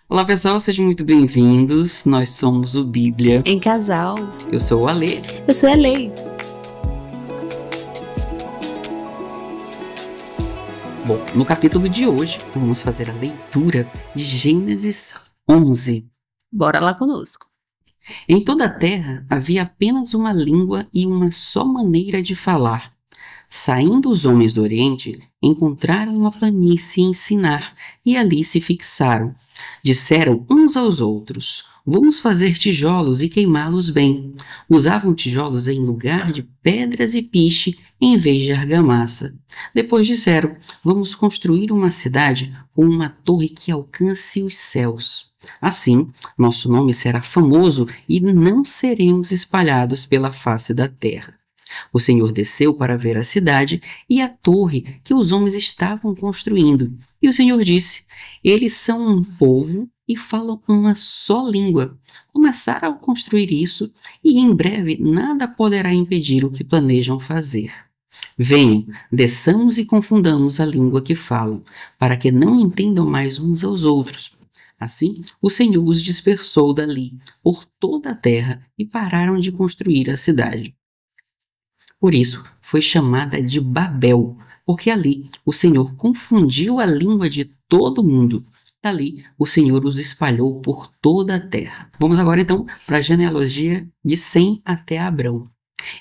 Olá pessoal, sejam muito bem-vindos. Nós somos o Bíblia. Em casal. Eu sou o Alê. Eu sou a Lei. Bom, no capítulo de hoje, vamos fazer a leitura de Gênesis 11. Bora lá conosco. Em toda a terra havia apenas uma língua e uma só maneira de falar. Saindo os homens do Oriente, encontraram uma planície em Sinar e ali se fixaram. Disseram uns aos outros: vamos fazer tijolos e queimá-los bem. Usavam tijolos em lugar de pedras e piche em vez de argamassa. Depois disseram: vamos construir uma cidade com uma torre que alcance os céus. Assim, nosso nome será famoso e não seremos espalhados pela face da terra. O Senhor desceu para ver a cidade e a torre que os homens estavam construindo. E o Senhor disse: eles são um povo e falam uma só língua. Começaram a construir isso e em breve nada poderá impedir o que planejam fazer. Venham, desçamos e confundamos a língua que falam, para que não entendam mais uns aos outros. Assim, o Senhor os dispersou dali por toda a terra e pararam de construir a cidade. Por isso, foi chamada de Babel, porque ali o Senhor confundiu a língua de todo mundo. Dali, o Senhor os espalhou por toda a terra. Vamos agora, então, para a genealogia de Sem até Abrão.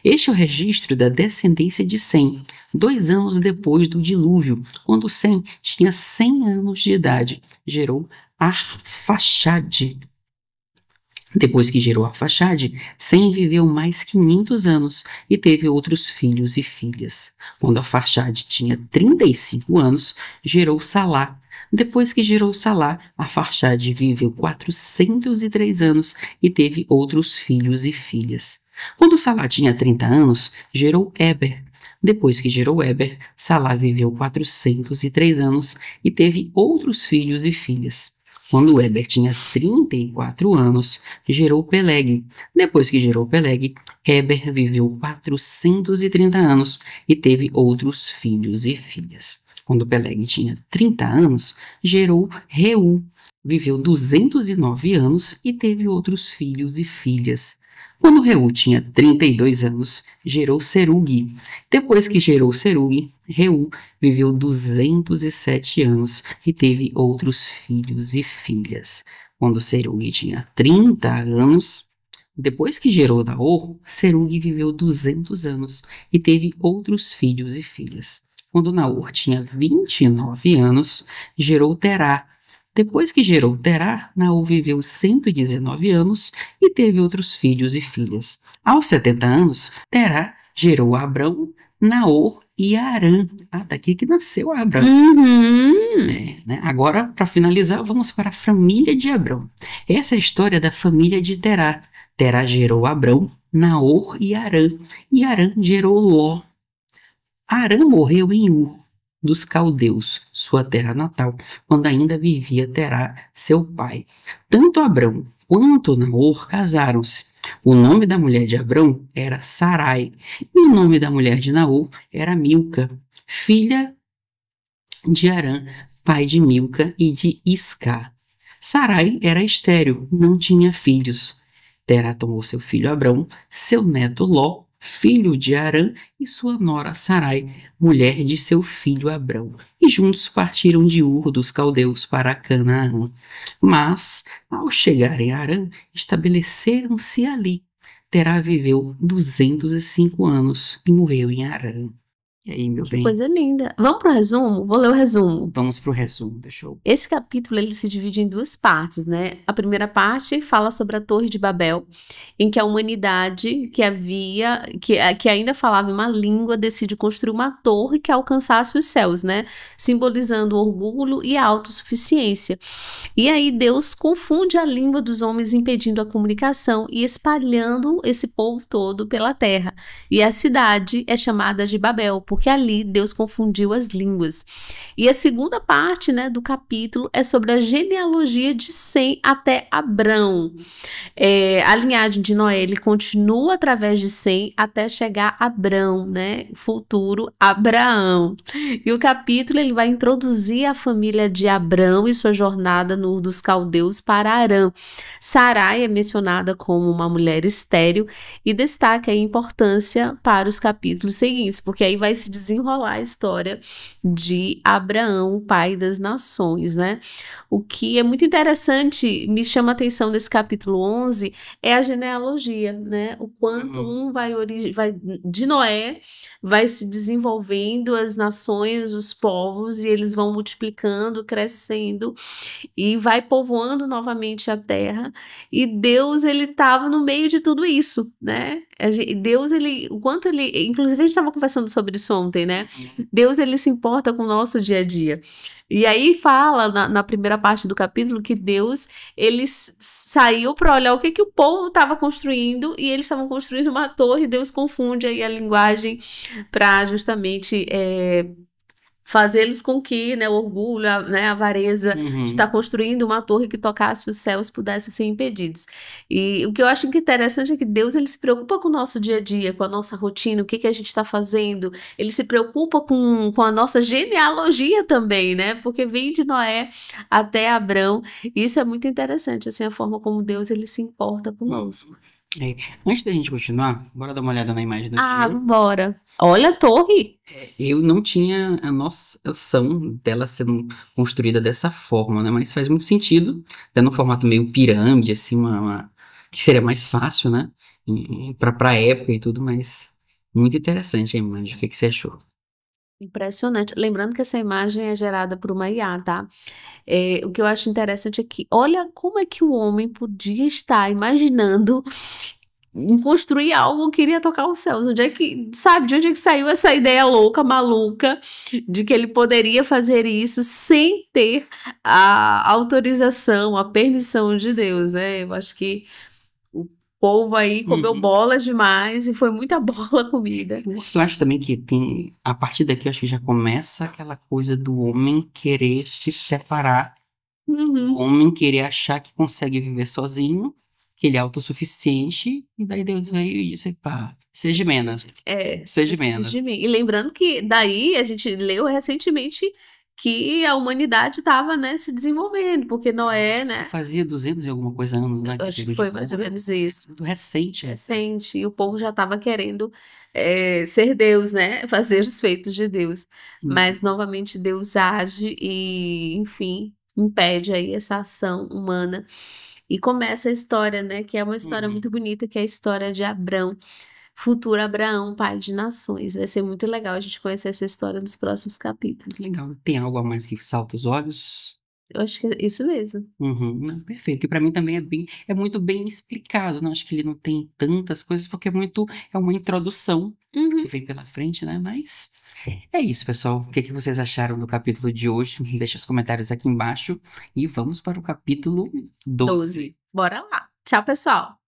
Este é o registro da descendência de Sem, 2 anos depois do dilúvio, quando Sem tinha 100 anos de idade. Gerou Arfaxade. Depois que gerou Arfaxade, Sem viveu mais 500 anos e teve outros filhos e filhas. Quando Arfaxade tinha 35 anos, gerou Salá. Depois que gerou Salá, Arfaxade viveu 403 anos e teve outros filhos e filhas. Quando Salá tinha 30 anos, gerou Éber. Depois que gerou Éber, Salá viveu 403 anos e teve outros filhos e filhas. Quando Éber tinha 34 anos, gerou Peleg. Depois que gerou Peleg, Éber viveu 430 anos e teve outros filhos e filhas. Quando Peleg tinha 30 anos, gerou Reu. Viveu 209 anos e teve outros filhos e filhas. Quando Reu tinha 32 anos, gerou Serugue. Depois que gerou Serugue, Reu viveu 207 anos e teve outros filhos e filhas. Quando Serugue tinha 30 anos, depois que gerou Naor, Serugue viveu 200 anos e teve outros filhos e filhas. Quando Naor tinha 29 anos, gerou Terá. Depois que gerou Terá, Naor viveu 119 anos e teve outros filhos e filhas. Aos 70 anos, Terá gerou Abrão, Naor e Harã. Daqui que nasceu Abrão. Agora, para finalizar, vamos para a família de Abrão. Essa é a história da família de Terá. Terá gerou Abrão, Naor e Harã. E Harã gerou Ló. Harã morreu em Ur dos caldeus, sua terra natal, quando ainda vivia Terá, seu pai. Tanto Abrão quanto Naor casaram-se. O nome da mulher de Abrão era Sarai, e o nome da mulher de Naor era Milca, filha de Harã, pai de Milca e de Isca. Sarai era estéril, não tinha filhos. Terá tomou seu filho Abrão, seu neto Ló, filho de Harã, e sua nora Sarai, mulher de seu filho Abrão, e juntos partiram de Ur dos caldeus para Canaã. Mas, ao chegarem a Harã, estabeleceram-se ali. Terá viveu 205 anos e morreu em Harã. E aí, meu bem? Coisa linda. Vamos pro resumo? Vou ler o resumo. Vamos pro resumo, deixa eu... Esse capítulo ele se divide em 2 partes, né? A primeira parte fala sobre a Torre de Babel, em que a humanidade que ainda falava uma língua decide construir uma torre que alcançasse os céus, né? Simbolizando o orgulho e a autossuficiência. E aí Deus confunde a língua dos homens, impedindo a comunicação e espalhando esse povo todo pela terra. E a cidade é chamada de Babel, porque ali Deus confundiu as línguas. E a segunda parte, né, do capítulo é sobre a genealogia de Sem até Abrão. A linhagem de Noé, ele continua através de Sem até chegar a Abrão, né, futuro Abraão. E o capítulo ele vai introduzir a família de Abrão e sua jornada no Ur dos Caldeus para Harã. Sarai é mencionada como uma mulher estéril e destaca a importância para os capítulos seguintes, porque aí vai se desenrolar a história de Abraão, pai das nações, né? O que é muito interessante, me chama a atenção nesse capítulo 11, é a genealogia, né? O quanto vai de Noé, vai se desenvolvendo as nações, os povos, e eles vão multiplicando, crescendo, e vai povoando novamente a terra, e Deus, ele estava no meio de tudo isso, né? Deus, o quanto ele, inclusive a gente estava conversando sobre isso ontem, né? Deus, ele se importa com o nosso dia a dia. E aí fala na primeira parte do capítulo que Deus, ele saiu para olhar o que o povo estava construindo, e eles estavam construindo uma torre. Deus confunde aí a linguagem para justamente fazê-los com que, né, o orgulho, a avareza de estar construindo uma torre que tocasse os céus pudessem ser impedidos. E o que eu acho interessante é que Deus, ele se preocupa com o nosso dia a dia, com a nossa rotina, o que a gente está fazendo. Ele se preocupa com a nossa genealogia também, né? Porque vem de Noé até Abrão. E isso é muito interessante, assim, a forma como Deus, ele se importa conosco. Antes da gente continuar, bora dar uma olhada na imagem do dia. Bora. Olha a torre. Eu não tinha a noção dela sendo construída dessa forma, né? Mas faz muito sentido, até no formato meio pirâmide, assim, que seria mais fácil, né? Pra época e tudo, mas muito interessante a imagem. O que você achou? Impressionante. Lembrando que essa imagem é gerada por uma IA, tá? O que eu acho interessante é que, olha como é que o homem podia estar imaginando em construir algo que iria tocar os céus. De onde é que saiu essa ideia louca, maluca, de que ele poderia fazer isso sem ter a autorização, a permissão de Deus, né? Eu acho que o povo aí comeu bola demais e foi muita bola comida. Eu acho também que a partir daqui, eu acho que já começa aquela coisa do homem querer se separar, do homem querer achar que consegue viver sozinho, que ele é autossuficiente, e daí Deus veio e disse, pá, seja menos. Seja menos. E lembrando que daí a gente leu recentemente que a humanidade estava, né, se desenvolvendo, porque Noé, né? Fazia 200 e alguma coisa anos, né? Acho que foi mais ou menos isso. Muito recente. Recente, e o povo já estava querendo ser Deus, né? Fazer os feitos de Deus. Mas, novamente, Deus age e, enfim, impede aí essa ação humana. E começa a história, né? Que é uma história muito bonita, que é a história de Abrão, futuro Abraão, pai de nações. Vai ser muito legal a gente conhecer essa história nos próximos capítulos. Legal. Tem algo a mais que salta os olhos? Eu acho que é isso mesmo. Não, perfeito. Que para mim também é muito bem explicado. Não acho que ele não tem tantas coisas, porque é uma introdução que vem pela frente, né? Mas é isso, pessoal. O que vocês acharam do capítulo de hoje? Deixa os comentários aqui embaixo. E vamos para o capítulo 12. Bora lá. Tchau, pessoal.